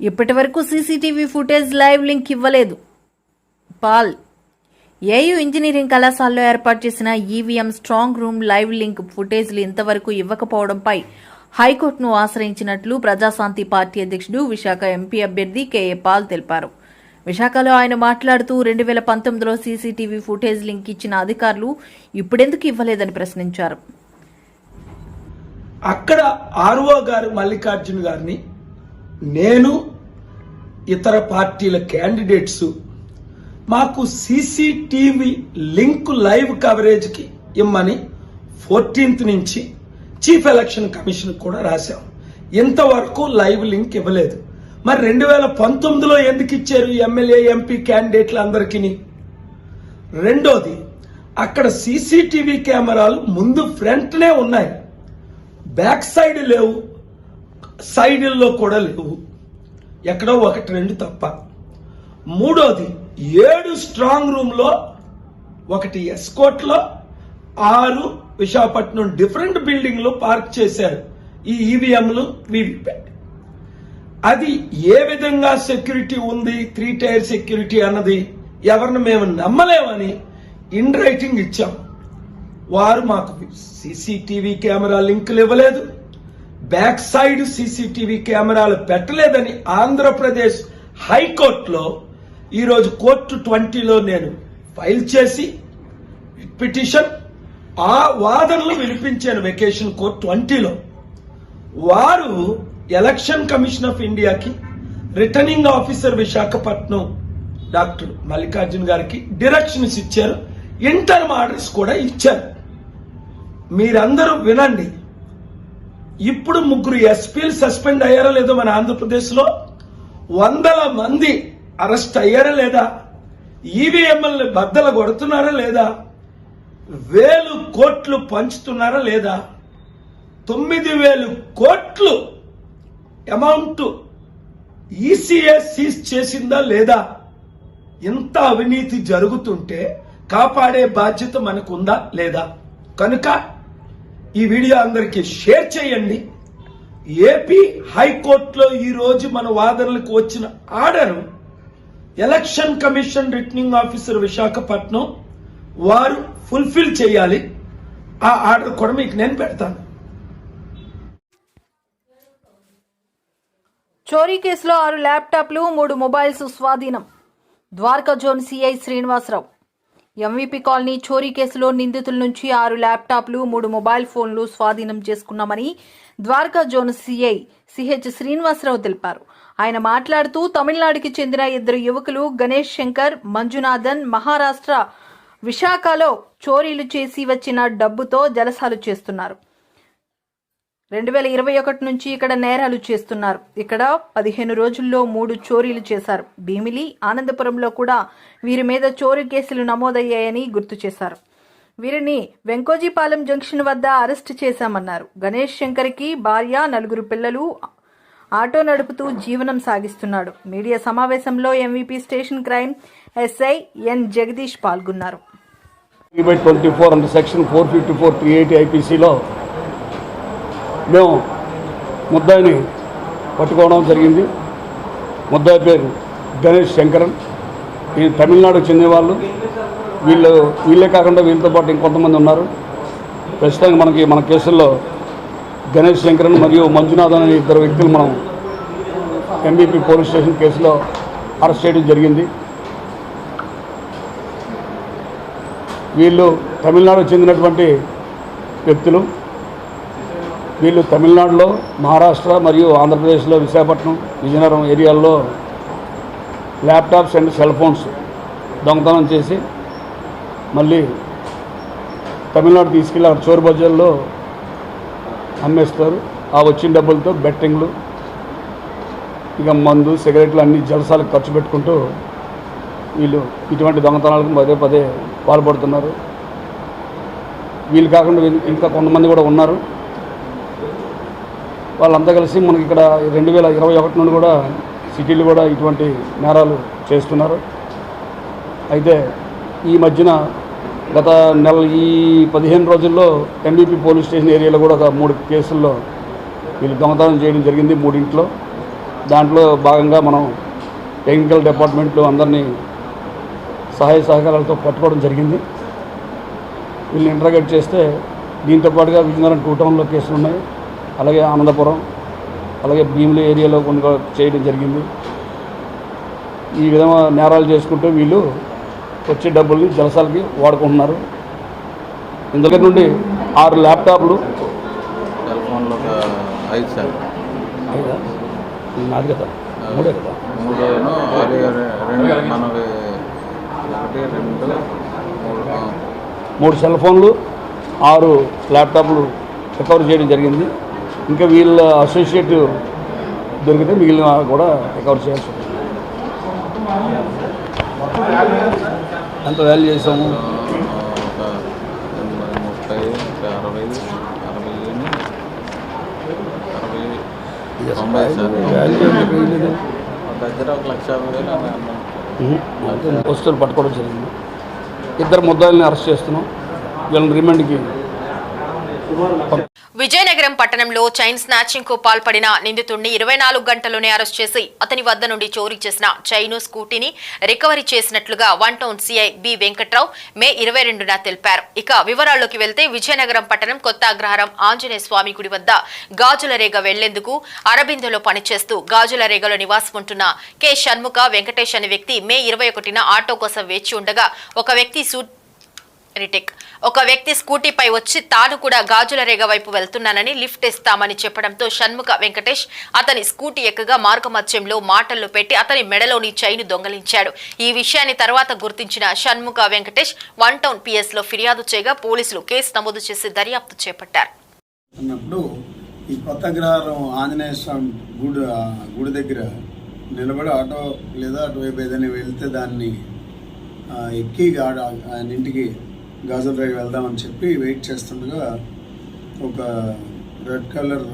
ఇప్పటి వరకు CCTV footage live link ఇవ్వలేదు. పాల్ ఏయూ ఇంజనీరింగ్ కళాశాలలో ఏర్పాటు చేసిన EVM strong room live link ఫుటేజ్లు ఇంతవరకు ఇవ్వకపోవడంపై హైకోర్టును ఆశ్రయించినట్లు ప్రజాశాంతి పార్టీ అధ్యక్షుడు విశాఖ ఎంపీ అభ్యర్థి కేఏ పాల్ తెలిపారు. విశాఖలో ఆయన మాట్లాడుతూ 2019లో సీసీటీవీ ఫుటేజ్ లింక్ ఇచ్చిన అధికారులు ఇప్పుడెందుకు ఇవ్వలేదని ప్రశ్నించారు. అక్కడ ఆర్ఓ గారు మల్లికార్జున గారిని నేను ఇతర పార్టీల క్యాండిడేట్స్ మాకు సీసీటీవీ లింక్ లైవ్ కవరేజ్కి ఇమ్మని 14th నుంచి చీఫ్ ఎలక్షన్ కమిషన్ కూడా రాశాం. ఇంతవరకు లైవ్ లింక్ ఇవ్వలేదు. మరి 2019లో ఎందుకు ఇచ్చారు ఎమ్మెల్యే ఎంపీ క్యాండిడేట్లు అందరికీ? రెండోది, అక్కడ సీసీటీవీ కెమెరాలు ముందు ఫ్రంట్నే ఉన్నాయి, బ్యాక్ సైడ్ లేవు, సైడ్ల్లో కూడా లేవు, ఎక్కడో 1-2 తప్ప. మూడోది, 7 స్ట్రాంగ్ రూమ్ లో 1 ఎస్కోట్ లో 6 విశాఖపట్నం డిఫరెంట్ బిల్డింగ్ లో పార్క్ చేశారు ఈ ఈవీఎంలు వీవీప్యాట్. అది ఏ విధంగా సెక్యూరిటీ ఉంది, 3 టైర్ సెక్యూరిటీ అన్నది ఎవరిని మేము నమ్మలేమని ఇన్ రైటింగ్ ఇచ్చాం. వారు మాకు సీసీటీవీ కెమెరా లింకులు ఇవ్వలేదు, బ్యాక్ సైడ్ సీసీటీవీ కెమెరాలు పెట్టలేదని ఆంధ్రప్రదేశ్ హైకోర్టులో ఈరోజు కోర్టు 20లో నేను ఫైల్ చేసి పిటిషన్ ఆ వాదనలు వినిపించాను. వెకేషన్ కోర్టు 20లో వారు ఎలక్షన్ కమిషన్ ఆఫ్ ఇండియాకి returning officer Visakhapatnam doctor Mallikarjuna గారికి డైరెక్షన్స్ ఇచ్చారు, ఇంటర్మ్ ఆర్డర్స్ కూడా ఇచ్చారు. మీరందరూ వినండి. ఇప్పుడు 3 ఎస్పీలు సస్పెండ్ అయ్యారో లేదో మన ఆంధ్రప్రదేశ్లో, 100 మంది అరెస్ట్ అయ్యారా లేదా, ఈవీఎంఎల్ని బద్దలు కొడుతున్నారా లేదా, 1000 కోట్లు పంచుతున్నారా లేదా, 9000 కోట్లు అమౌంట్ ఈసీఏ సీజ్ చేసిందా లేదా? ఇంత అవినీతి జరుగుతుంటే కాపాడే బాధ్యత మనకుందా లేదా? కనుక ఈ వీడియో అందరికీ షేర్ చేయండి. ఏపీ హైకోర్టులో ఈ రోజు మన వాదనలకు వచ్చిన order election commission returning officer Visakhapatnam వారు ఫుల్ఫిల్ చేయాలి. ఆ ఆర్డర్ కూడా మీకు నేను పెడతాను. చోరీ కేసులో 6 ల్యాప్టాప్లు 3 మొబైల్స్ స్వాధీనం. Dwaraka zone CI Srinivasarao. MVP colony చోరీ కేసులో నిందితుల నుంచి 6 ల్యాప్టాప్లు 3 మొబైల్ ఫోన్లు స్వాధీనం చేసుకున్నామని Dwaraka zone CI CH Srinivasarao తెలిపారు. ఆయన మాట్లాడుతూ తమిళనాడుకి చెందిన 2 యువకులు గణేష్ శంకర్, మంజునాథన్ మహారాష్ట్ర విశాఖలో చోరీలు చేసి వచ్చిన డబ్బుతో జలసాలు చేస్తున్నారు. 2021 నుంచి ఇక్కడ నేరాలు చేస్తున్నారు. ఇక్కడ 15 రోజుల్లో 3 చోరీలు చేశారు. భీమిలి, ఆనందపురంలో కూడా వీరి మీద చోరీ కేసులు నమోదయ్యాయని గుర్తు చేశారు. వీరిని వెంకోజీపాలెం జంక్షన్ వద్ద అరెస్టు చేశామన్నారు. గణేష్ శంకర్కి భార్య, 4 పిల్లలు, ఆటో నడుపుతూ జీవనం సాగిస్తున్నాడు. మీడియా సమావేశంలో MVP station crime SI N Jagadish పాల్గొన్నారు. 24 అండర్ సెక్షన్ 454 380 ఐపీసీలో మేము ముద్దాయిని పట్టుకోవడం జరిగింది. ముద్దాయి పేరు గణేష్ శంకరన్. ఈ తమిళనాడుకు చెందిన వాళ్ళు. వీళ్ళే కాకుండా వీళ్ళతో పాటు ఇంకొంతమంది ఉన్నారు. ప్రస్తుతానికి మన కేసుల్లో గణేష్ శంకరన్ మరియు మంజునాథన్ అనే 2 వ్యక్తులు మనం ఎంబీపీ పోలీస్ స్టేషన్ కేసులో అరెస్ట్ చేయడం జరిగింది. వీళ్ళు తమిళనాడుకు చెందినటువంటి వ్యక్తులు. వీళ్ళు తమిళనాడులో, మహారాష్ట్ర మరియు ఆంధ్రప్రదేశ్లో విశాఖపట్నం, విజయనగరం ఏరియాల్లో ల్యాప్టాప్స్ అండ్ సెల్ ఫోన్స్ దొంగతనం చేసి మళ్ళీ తమిళనాడు తీసుకెళ్ళి అక్కడ చోరు బజార్లో అమ్మేస్తారు. ఆ వచ్చిన డబ్బులతో బెట్టింగ్లు, ఇక మందు, సిగరెట్లు అన్ని జలసాలకు ఖర్చు పెట్టుకుంటూ వీళ్ళు ఇటువంటి దొంగతనాలకు పదే పాల్పడుతున్నారు. వీళ్ళు కాకుండా ఇంకా కొంతమంది కూడా ఉన్నారు. వాళ్ళంతా కలిసి మనకి ఇక్కడ 2021 నుండి కూడా సిటీలు కూడా ఇటువంటి నేరాలు చేస్తున్నారు. అయితే ఈ మధ్యన గత ఈ 15 రోజుల్లో ఎంబీపీ పోలీస్ స్టేషన్ ఏరియాలో కూడా ఒక 3 కేసుల్లో వీళ్ళు దొంగతనం చేయడం జరిగింది. 3 ఇంట్లో దాంట్లో భాగంగా మనం టెక్నికల్ డిపార్ట్మెంట్లో అందరినీ సహాయ సహకారాలతో పట్టుకోవడం జరిగింది. వీళ్ళని ఇంటరాగేట్ చేస్తే దీంతో పాటుగా విజయనగరం 2 టౌన్లో కేసులు ఉన్నాయి, అలాగే ఆనందపురం, అలాగే భీమిలి ఏరియాలో కొన్ని చేయడం జరిగింది. ఈ విధంగా నేరాలు చేసుకుంటూ వీళ్ళు వచ్చే డబ్బుల్ని జలసాలకి వాడుకుంటున్నారు. ఇందులో నుండి 6 ల్యాప్టాప్లు, సెల్ ఫోన్లు ఒక 5 సార్, నాది కదా 3 కదా 3 సెల్ ఫోన్లు, 6 ల్యాప్టాప్లు రికవర్ చేయడం జరిగింది. ఇంకా వీళ్ళ అసోసియేట్ దొరికితే మిగిలిన కూడా రికవర్ చేయాల్సి ఉంటుంది. ఎంత వాల్యూ చేసాము? ఒక 30, 60, 90 సార్. దగ్గర 1,50,000 వస్తువులు పట్టుకోవడం జరిగింది. 2 ముద్దాయిల్ని అరెస్ట్ చేస్తున్నాం. వీళ్ళని రిమాండ్కి. విజయనగరం పట్టణంలో చైన్ స్నాచింగ్ కు పాల్పడిన నిందితుడిని 24 గంటల్లోనే అరెస్ట్ చేసి అతని వద్ద నుండి చోరీ చేసిన చైను స్కూటీని రికవరీ చేసినట్లుగా 1 టౌన్ సిఐ బి వెంకట్రావు మే 22న తెలిపారు. ఇక వివరాల్లోకి వెళ్తే విజయనగరం పట్టణం కొత్త అగ్రహారం ఆంజనేయ స్వామి గుడి వద్ద గాజుల రేగ వెళ్లేందుకు అరబిందోలో పనిచేస్తూ గాజుల రేగలో నివాసం ఉంటున్న కె షణ్ముఖ వెంకటేష్ అనే వ్యక్తి మే 21న ఆటో కోసం వేచి ఉండగా ఒక వ్యక్తి స్కూటీపై వచ్చి తాను కూడా గాజుల రేగ వైపు వెళ్తున్నానని లిఫ్ట్ ఇస్తామని చెప్పడంతో షణ్ముఖ వెంకటేష్ అతని స్కూటీ ఎక్కగా మార్గమధ్యంలో మాటల్లో పెట్టి అతని మెడలోని చైను దొంగలించాడు. ఈ విషయాన్ని తర్వాత గుర్తించిన షణ్ముఖ వెంకటేష్ 1 టౌన్ పిఎస్ లో ఫిర్యాదు చేయగా పోలీసులు కేసు నమోదు చేసి దర్యాప్తు చేపట్టారు. అన్నప్పుడు ఈ కొత్త అగ్రహారం ఆంజనేయ స్వామి గుడి దగ్గర నిలబడి ఆటో లేదా అటువైపు ఏదైనా వెళ్తే దాన్ని ఎక్కి ఆయన ఇంటికి గాజుల రేగ వెళ్దామని చెప్పి వెయిట్ చేస్తుండగా ఒక రెడ్ కలర్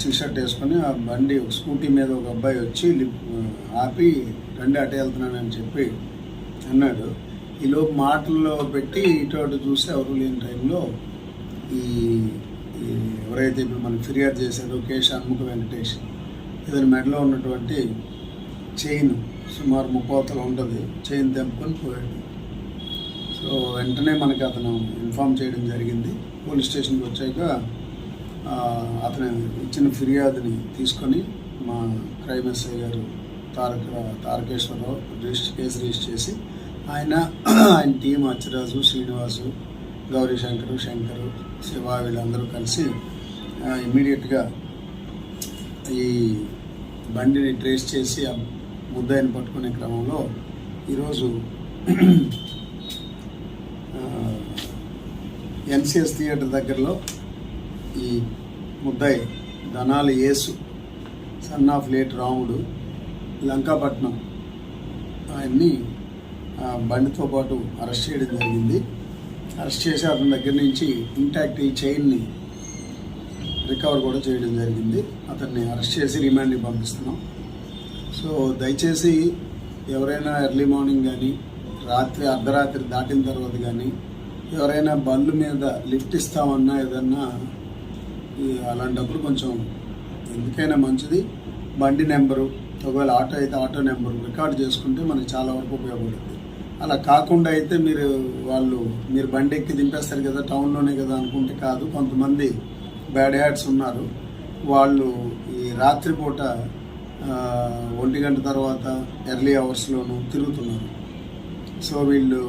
టీషర్ట్ వేసుకొని ఆ బండి ఒక స్కూటీ మీద ఒక అబ్బాయి వచ్చి ఆపి రండి అటే వెళ్తున్నానని చెప్పి అన్నాడు. ఈలోపు మాటల్లో పెట్టి ఇటు చూసి ఎవరు లేని టైంలో ఈ ఎవరైతే ఇప్పుడు మనకు ఫిర్యాదు చేశాడో కె షణ్ముఖ వెంకటేష్ ఇతని మెడలో ఉన్నటువంటి చైన్ సుమారు 30 ఉంటుంది, చైన్ తెంపుకొని పోయాడు. సో వెంటనే మనకి అతను ఇన్ఫామ్ చేయడం జరిగింది. పోలీస్ స్టేషన్కి వచ్చాక అతను ఇచ్చిన ఫిర్యాదుని తీసుకొని మా క్రైమ్ ఎస్ఐ గారు తారకేశ్వరరావు కేసు రిజిస్టర్ చేసి ఆయన టీం అచ్చిరాజు, శ్రీనివాసు, గౌరీ శంకరు, శివ వీళ్ళందరూ కలిసి ఇమ్మీడియట్గా ఈ బండిని ట్రేస్ చేసి ఆ ముద్దాయిని పట్టుకునే క్రమంలో ఈరోజు ఎన్సిఎస్ థియేటర్ దగ్గరలో ఈ ముద్దాయి ధనాలి యేసు సన్ ఆఫ్ లేట్ రాముడు లంకాపట్నం ఆయన్ని బండితో పాటు అరెస్ట్ చేయడం జరిగింది. అరెస్ట్ చేసి అతని దగ్గర నుంచి ఇంటాక్ట్ ఈ చైన్ని రికవర్ కూడా చేయడం జరిగింది. అతన్ని అరెస్ట్ చేసి రిమాండ్కి పంపిస్తున్నాం. సో దయచేసి ఎవరైనా ఎర్లీ మార్నింగ్ కానీ అర్ధరాత్రి దాటిన తర్వాత కానీ ఎవరైనా బండ్ల మీద లిఫ్ట్ ఇస్తామన్నా ఏదన్నా అలాంటప్పుడు కొంచెం ఎందుకైనా మంచిది బండి నెంబరు, ఒకవేళ ఆటో అయితే ఆటో నెంబరు రికార్డ్ చేసుకుంటే మనకి చాలా వరకు ఉపయోగపడుతుంది. అలా కాకుండా అయితే మీరు బండి ఎక్కి దింపేస్తారు కదా, టౌన్లోనే కదా అనుకుంటే కాదు. కొంతమంది బ్యాడ్ హ్యాట్స్ ఉన్నారు, వాళ్ళు ఈ రాత్రిపూట 1 గంట తర్వాత ఎర్లీ అవర్స్లోనూ తిరుగుతున్నారు. సో వీళ్ళు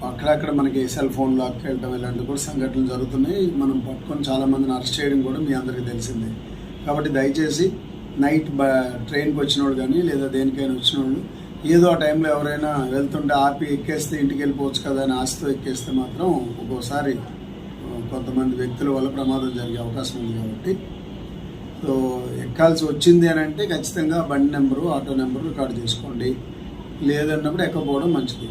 అక్కడక్కడ మనకి సెల్ ఫోన్ లాక్కి వెళ్ళడం ఇలాంటివి కూడా సంఘటనలు జరుగుతున్నాయి. మనం పట్టుకొని చాలామందిని అరెస్ట్ చేయడం కూడా మీ అందరికీ తెలిసిందే. కాబట్టి దయచేసి నైట్ ట్రైన్కి వచ్చిన వాళ్ళు కానీ లేదా దేనికైనా వచ్చిన వాళ్ళు ఏదో ఆ టైంలో ఎవరైనా వెళ్తుంటే ఆపి ఎక్కేస్తే ఇంటికి వెళ్ళిపోవచ్చు కదా అని ఆశతో ఎక్కేస్తే మాత్రం ఒక్కోసారి కొంతమంది వ్యక్తుల వల్ల ప్రమాదం జరిగే అవకాశం ఉంది. కాబట్టి సో ఎక్కాల్సి వచ్చింది అని అంటే ఖచ్చితంగా బండి నెంబరు, ఆటో నెంబరు రికార్డు చేసుకోండి. లేదన్నప్పుడు ఎక్కపోవడం మంచిది.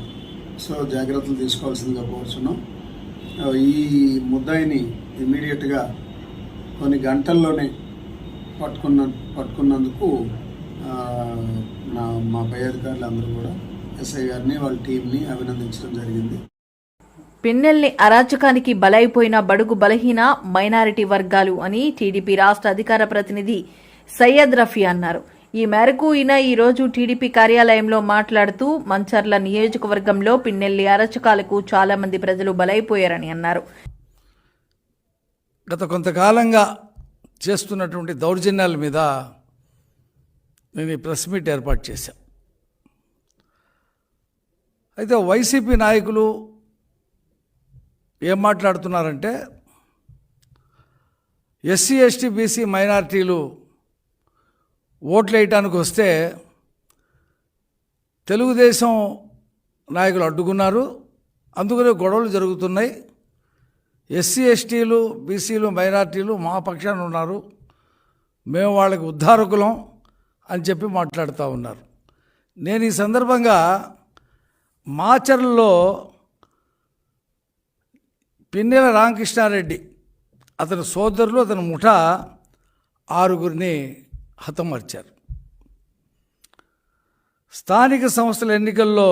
సో జాగ్రత్తలు తీసుకోవాల్సిందిగా కోరుచున్నాం. ఈ ముద్దాయిని ఇమీడియట్గా కొన్ని గంటల్లోనే పట్టుకున్నందుకు మా పై అధికారులు అందరూ కూడా ఎస్ఐ గారిని వాళ్ళ టీంని అభినందించడం జరిగింది. పిన్నెల్ని అరాచకానికి బలైపోయిన బడుగు బలహీన మైనారిటీ వర్గాలు అని టీడీపీ రాష్ట్ర అధికార ప్రతినిధి సయ్యద్ రఫీ అన్నారు. ఈ మేరకు ఈయన ఈరోజు టీడీపీ కార్యాలయంలో మాట్లాడుతూ మంచర్ల నియోజకవర్గంలో పిన్నెల్లి అరచకాలకు చాలా మంది ప్రజలు బలైపోయారని అన్నారు. గత కొంతకాలంగా చేస్తున్నటువంటి దౌర్జన్యాల మీద నేను ఈ ప్రెస్ మీట్ ఏర్పాటు చేశాను. అయితే వైసీపీ నాయకులు ఏం మాట్లాడుతున్నారంటే ఎస్సీ ఎస్టీ బీసీ మైనారిటీలు ఓట్లు వేయటానికి వస్తే తెలుగుదేశం నాయకులు అడ్డుకున్నారు, అందుకనే గొడవలు జరుగుతున్నాయి. ఎస్సీ ఎస్టీలు బీసీలు మైనారిటీలు మా పక్షాన ఉన్నారు, మేము వాళ్ళకి ఉద్ధారకులం అని చెప్పి మాట్లాడుతూ ఉన్నారు. నేను ఈ సందర్భంగా మాచర్లలో పిన్నెల రామకృష్ణారెడ్డి అతని సోదరులు అతని ముఠా 6 హతమార్చారు. స్థానిక సంస్థల ఎన్నికల్లో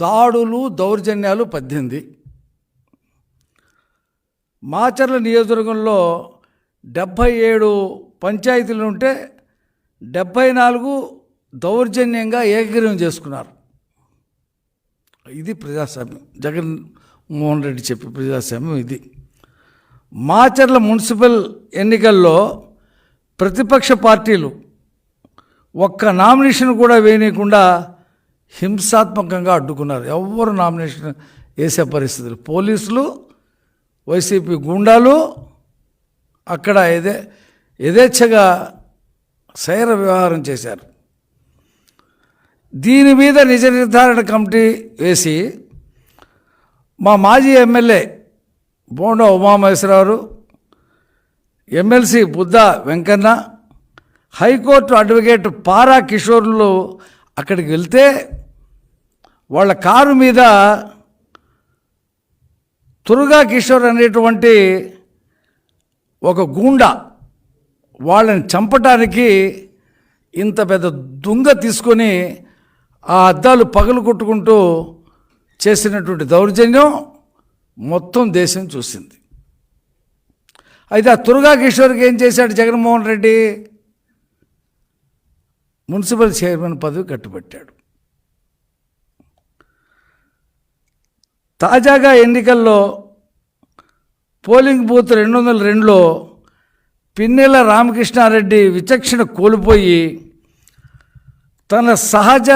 దాడులు దౌర్జన్యాలు 18. మాచర్ల నియోజకవర్గంలో 77 పంచాయతీలు ఉంటే 74 దౌర్జన్యంగా ఏకగ్రీవం చేసుకున్నారు. ఇది ప్రజాస్వామ్యం. జగన్మోహన్ రెడ్డి చెప్పే ప్రజాస్వామ్యం ఇది. మాచర్ల మున్సిపల్ ఎన్నికల్లో ప్రతిపక్ష పార్టీలు ఒక్క నామినేషన్ కూడా వేయనీయకుండా హింసాత్మకంగా అడ్డుకున్నారు. ఎవ్వరు నామినేషన్ వేసే పరిస్థితులు. పోలీసులు, వైసీపీ గూండాలు అక్కడ యథేచ్ఛగా సైర వ్యవహారం చేశారు. దీని మీద నిజ నిర్ధారణ కమిటీ వేసి మా మాజీ MLA Bonda Umamaheswararao, MLC Buddha Venkanna, high court advocate Para కిషోర్లు అక్కడికి వెళ్తే వాళ్ళ కారు మీద తురుగా కిషోర్ అనేటువంటి ఒక గూండా వాళ్ళని చంపటానికి ఇంత పెద్ద దుంగ తీసుకొని ఆ అద్దాలు పగలు కొట్టుకుంటూ చేసినటువంటి దౌర్జన్యం మొత్తం దేశం చూసింది. అయితే ఆ తురుగా కిషోర్కి ఏం చేశాడు జగన్మోహన్ రెడ్డి? మున్సిపల్ చైర్మన్ పదవి కట్టుబెట్టాడు. తాజాగా ఎన్నికల్లో పోలింగ్ బూత్ 202లో పిన్నెల రామకృష్ణారెడ్డి విచక్షణ కోల్పోయి తన సహజ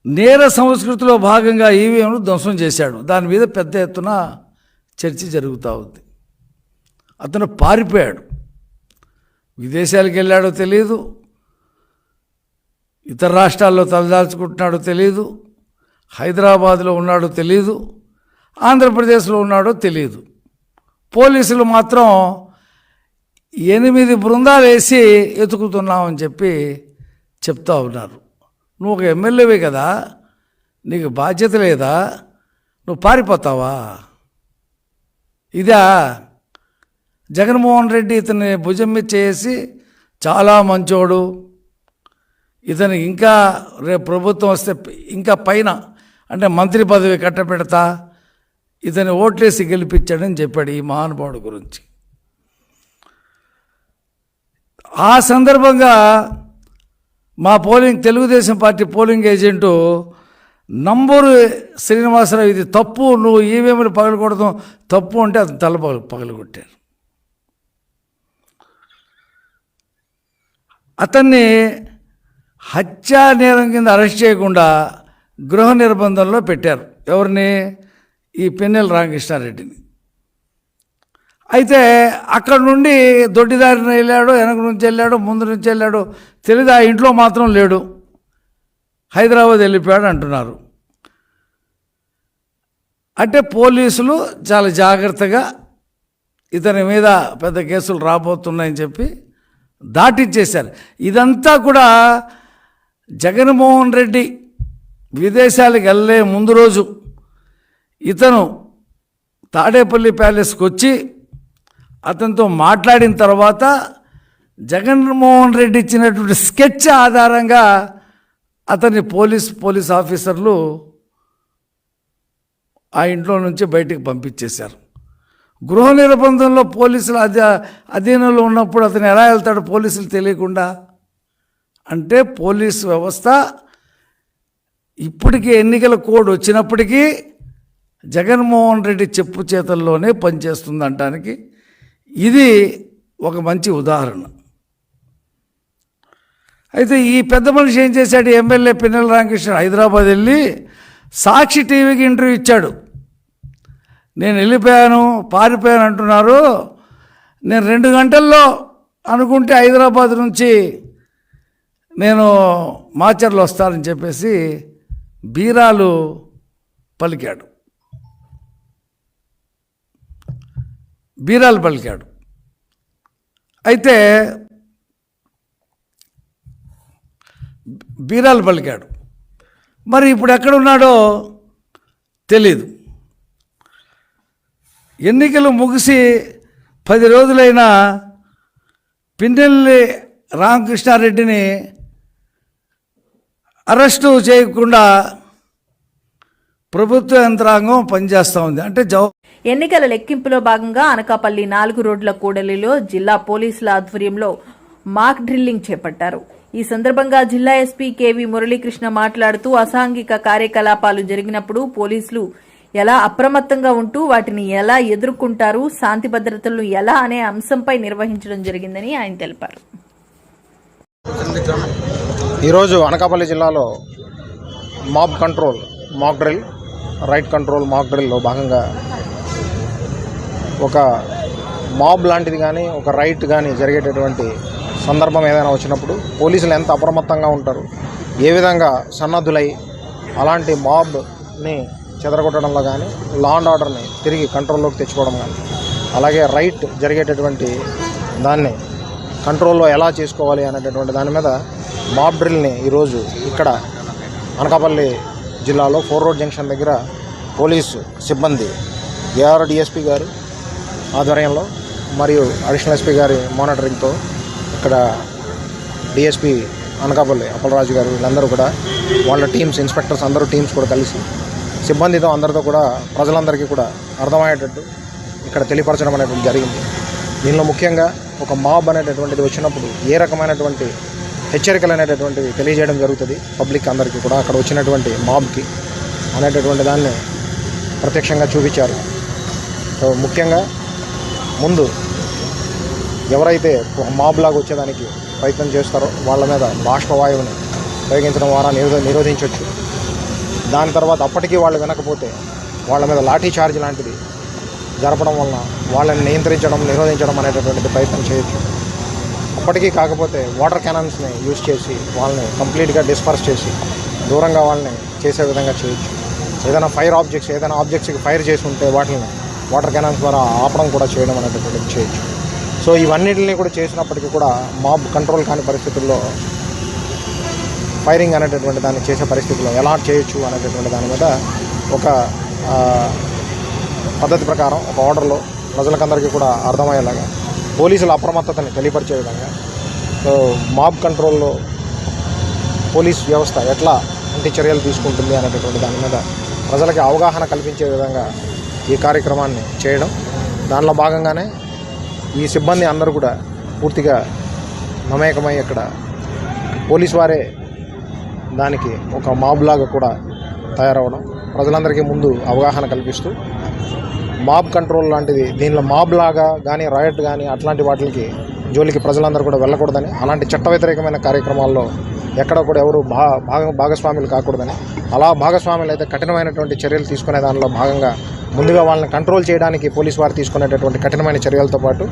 నేర సంస్కృతిలో భాగంగా ఈవీఎంలు ధ్వంసం చేశాడు. దాని మీద పెద్ద ఎత్తున చర్చ జరుగుతూ ఉంది. అతను పారిపోయాడు. విదేశాలకు వెళ్ళాడో తెలియదు, ఇతర రాష్ట్రాల్లో తలదాల్చుకుంటున్నాడో తెలియదు, హైదరాబాద్లో ఉన్నాడో తెలియదు, ఆంధ్రప్రదేశ్లో ఉన్నాడో తెలియదు. పోలీసులు మాత్రం 8 బృందాలు వేసి ఎతుకుతున్నామని చెప్పి చెప్తా ఉన్నారు. నువ్వు ఒక ఎమ్మెల్యేవే కదా, నీకు బాధ్యత లేదా? నువ్వు పారిపోతావా? ఇదా జగన్మోహన్ రెడ్డి ఇతన్ని భుజం మీద చేసి చాలా మంచోడు, ఇతను ఇంకా రేపు ప్రభుత్వం వస్తే ఇంకా పైన అంటే మంత్రి పదవి కట్టపెడతా, ఇతని ఓట్లేసి గెలిపించాడని చెప్పాడు ఈ మహానుభావుడు గురించి. ఆ సందర్భంగా మా Telugu Desam party polling agent Namburu Srinivasarao, ఇది తప్పు, నువ్వు ఈవీఎంలు పగలకూడదు తప్పు అంటే అతను తల పగలగొట్టారు. అతన్ని హత్యా నేరం కింద అరెస్ట్ చేయకుండా గృహ నిర్బంధంలో పెట్టారు. ఎవరిని? ఈ పిన్నెల రామకృష్ణారెడ్డిని. అయితే అక్కడ నుండి దొడ్డిదారిన వెళ్ళాడు, వెనక నుంచి వెళ్ళాడు, ముందు నుంచి వెళ్ళాడు తెలియదు. ఆ ఇంట్లో మాత్రం లేడు, హైదరాబాద్ వెళ్ళిపోయాడు అంటున్నారు. అంటే పోలీసులు చాలా జాగ్రత్తగా ఇతని మీద పెద్ద కేసులు రాబోతున్నాయని చెప్పి దాటిచ్చేశారు. ఇదంతా కూడా జగన్మోహన్ రెడ్డి విదేశాలకు వెళ్ళే ముందు రోజు ఇతను తాడేపల్లి ప్యాలెస్కి వచ్చి అతనితో మాట్లాడిన తర్వాత జగన్మోహన్ రెడ్డి ఇచ్చినటువంటి స్కెచ్ ఆధారంగా అతన్ని పోలీస్ ఆఫీసర్లు ఆ ఇంట్లో నుంచి బయటికి పంపించేశారు. గృహ నిర్బంధంలో పోలీసుల అధీనంలో ఉన్నప్పుడు అతను ఎలా వెళ్తాడు పోలీసులు తెలియకుండా? అంటే పోలీసు వ్యవస్థ ఇప్పటికీ ఎన్నికల కోడ్ వచ్చినప్పటికీ జగన్మోహన్ రెడ్డి చెప్పు చేతల్లోనే పనిచేస్తుంది అనడానికి ఇది ఒక మంచి ఉదాహరణ. అయితే ఈ పెద్ద మనిషి ఏం చేశాడు? ఎమ్మెల్యే పిన్నెల రామకృష్ణ హైదరాబాద్ వెళ్ళి సాక్షి టీవీకి ఇంటర్వ్యూ ఇచ్చాడు. నేను వెళ్ళిపోయాను, పారిపోయాను అంటున్నారు. నేను 2 గంటల్లో అనుకుంటే హైదరాబాద్ నుంచి నేను మాచర్లు వస్తానని చెప్పేసి బీరాలు పలికాడు. అయితే బీరాలు పలికాడు. మరి ఇప్పుడు ఎక్కడున్నాడో తెలీదు. ఎన్నికలు ముగిసి 10 రోజులైనా పిన్నెల్లి రామకృష్ణారెడ్డిని అరెస్టు చేయకుండా ప్రభుత్వ యంత్రాంగం పనిచేస్తూ ఉంది. అంటే ఎన్నికల లెక్కింపులో భాగంగా అనకాపల్లి 4 రోడ్ల కూడలిలో జిల్లా పోలీసుల ఆధ్వర్యంలో మాక్ డ్రిల్లింగ్ చేపట్టారు. ఈ సందర్భంగా జిల్లా ఎస్పీ కేవీ మురళీకృష్ణ మాట్లాడుతూ అసాంఘిక కార్యకలాపాలు జరిగినప్పుడు పోలీసులు ఎలా అప్రమత్తంగా ఉంటూ వాటిని ఎలా ఎదుర్కొంటారు, శాంతి భద్రతలను ఎలా అనే అంశంపై నిర్వహించడం జరిగిందని ఆయన తెలిపారు. ఈరోజు అనకాపల్లి జిల్లాలో mob control mock drill, riot control mock డ్రిల్లో భాగంగా ఒక మాబ్ లాంటిది కానీ ఒక రైట్ కానీ జరిగేటటువంటి సందర్భం ఏదైనా వచ్చినప్పుడు పోలీసులు ఎంత అప్రమత్తంగా ఉంటారు, ఏ విధంగా సన్నద్ధులై అలాంటి మాబ్ని చెదరగొట్టడంలో కానీ లా అండ్ ఆర్డర్ని తిరిగి కంట్రోల్లోకి తెచ్చుకోవడం కానీ, అలాగే రైట్ జరిగేటటువంటి దాన్ని కంట్రోల్లో ఎలా చేసుకోవాలి అనేటటువంటి దాని మీద మాబ్ డ్రిల్ని ఈరోజు ఇక్కడ అనకాపల్లి జిల్లాలో 4 రోడ్ జంక్షన్ దగ్గర పోలీసు సిబ్బంది ఏఆర్ డిఎస్పీ గారు ఆధ్వర్యంలో మరియు అడిషనల్ ఎస్పీ గారి మానిటరింగ్తో ఇక్కడ డిఎస్పీ అనకాపల్లి అప్పలరాజు గారు వీళ్ళందరూ కూడా వాళ్ళ టీమ్స్, ఇన్స్పెక్టర్స్ అందరూ టీమ్స్ కూడా కలిసి సిబ్బందితో అందరితో కూడా ప్రజలందరికీ కూడా అర్థమయ్యేటట్టు ఇక్కడ తెలియపరచడం అనేటువంటి జరిగింది. దీనిలో ముఖ్యంగా ఒక మాబ్ అనేటటువంటిది వచ్చినప్పుడు ఏ రకమైనటువంటి హెచ్చరికలు అనేటటువంటివి తెలియజేయడం జరుగుతుంది పబ్లిక్ అందరికీ కూడా, అక్కడ వచ్చినటువంటి మాబ్కి అనేటటువంటి దాన్ని ప్రత్యక్షంగా చూపించారు. సో ముఖ్యంగా ముందు ఎవరైతే ఒక మాబ్ లాగా వచ్చేదానికి ప్రయత్నం చేస్తారో వాళ్ళ మీద బాష్పవాయువుని ప్రయోగించడం ద్వారా నిరోధించవచ్చు. దాని తర్వాత అప్పటికీ వాళ్ళు వినకపోతే వాళ్ళ మీద లాఠీ చార్జ్ లాంటిది జరపడం వలన వాళ్ళని నిరోధించడం అనేటటువంటిది ప్రయత్నం చేయొచ్చు. అప్పటికీ కాకపోతే వాటర్ క్యానన్స్ని యూజ్ చేసి వాళ్ళని కంప్లీట్గా డిస్పర్స్ చేసి దూరంగా వాళ్ళని చేసే విధంగా చేయొచ్చు. ఏదైనా ఆబ్జెక్ట్స్కి ఫైర్ చేసి ఉంటే వాటిని వాటర్ క్యానన్స్ ద్వారా ఆపడం కూడా చేయడం అనేటటువంటిది చేయొచ్చు. సో ఇవన్నిటిని కూడా చేసినప్పటికీ కూడా మాబ్ కంట్రోల్ కాని పరిస్థితుల్లో ఫైరింగ్ అనేటటువంటి దాన్ని చేసే పరిస్థితుల్లో ఎలా చేయొచ్చు అనేటటువంటి దాని మీద ఒక పద్ధతి ప్రకారం ఒక ఆర్డర్లో ప్రజలకందరికీ కూడా అర్థమయ్యేలాగా పోలీసుల అప్రమత్తతని తెలియపరిచే విధంగా, సో మాబ్ కంట్రోల్లో పోలీస్ వ్యవస్థ ఎట్లా ఇంటి చర్యలు తీసుకుంటుంది అనేటటువంటి దాని మీద ప్రజలకి అవగాహన కల్పించే విధంగా ఈ కార్యక్రమాన్ని చేయడం. దానిలో భాగంగానే ఈ సిబ్బంది అందరూ కూడా పూర్తిగా మమేకమై ఇక్కడ పోలీసు వారే దానికి ఒక మాబ్ లాగా కూడా తయారవడం, ప్రజలందరికీ ముందు అవగాహన కల్పిస్తూ మాబ్ కంట్రోల్ లాంటిది దీనిలో మాబ్ లాగా కానీ రాయట్ కానీ అట్లాంటి వాటికి జోలికి ప్రజలందరూ కూడా వెళ్ళకూడదని, అలాంటి చట్ట వ్యతిరేకమైన కార్యక్రమాల్లో ఎక్కడ కూడా ఎవరు భాగస్వాములు కాకూడదని, అలా భాగస్వాములు అయితే కఠినమైనటువంటి చర్యలు తీసుకునే దానిలో భాగంగా ముందుగా వాళ్ళని కంట్రోల్ చేయడానికి పోలీసు వారు తీసుకునేటటువంటి కఠినమైన చర్యలతో పాటు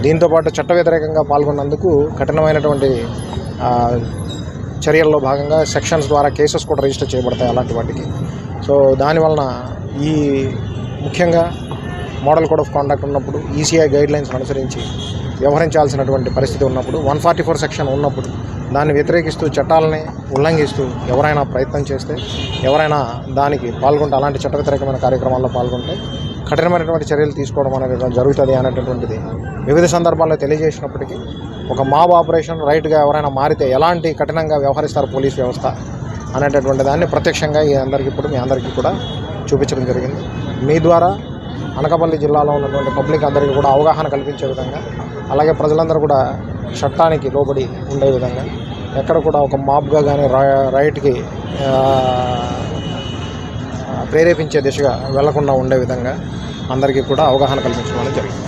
దీంతోపాటు చట్ట వ్యతిరేకంగా పాల్గొన్నందుకు కఠినమైనటువంటి చర్యల్లో భాగంగా సెక్షన్స్ ద్వారా కేసెస్ కూడా రిజిస్టర్ చేయబడతాయి అలాంటి వాటికి. సో దానివలన ఈ ముఖ్యంగా మోడల్ కోడ్ ఆఫ్ కాండక్ట్ ఉన్నప్పుడు ఈసీఐ గైడ్లైన్స్ అనుసరించి వ్యవహరించాల్సినటువంటి పరిస్థితి ఉన్నప్పుడు 144 సెక్షన్ ఉన్నప్పుడు దాన్ని వ్యతిరేకిస్తూ చట్టాలని ఉల్లంఘిస్తూ ఎవరైనా ప్రయత్నం చేస్తే, ఎవరైనా దానికి పాల్గొంటే, అలాంటి చట్ట వ్యతిరేకమైన కార్యక్రమాల్లో పాల్గొంటే కఠినమైనటువంటి చర్యలు తీసుకోవడం అనేది జరుగుతుంది అనేటటువంటిది వివిధ సందర్భాల్లో తెలియజేసినప్పటికీ ఒక మాబ్ ఆపరేషన్ రైట్గా ఎవరైనా మారితే ఎలాంటి కఠినంగా వ్యవహరిస్తారు పోలీస్ వ్యవస్థ అనేటటువంటి దాన్ని ప్రత్యక్షంగా మీ అందరికీ కూడా చూపించడం జరిగింది. మీ ద్వారా అనకాపల్లి జిల్లాలో ఉన్నటువంటి పబ్లిక్ అందరికీ కూడా అవగాహన కల్పించే విధంగా, అలాగే ప్రజలందరూ కూడా చట్టానికి లోబడి ఉండే విధంగా, ఎక్కడ కూడా ఒక మాబ్గా కానీ రైట్కి ప్రేరేపించే దిశగా వెళ్లకుండా ఉండే విధంగా అందరికీ కూడా అవగాహన కల్పించడం అనేది జరిగింది.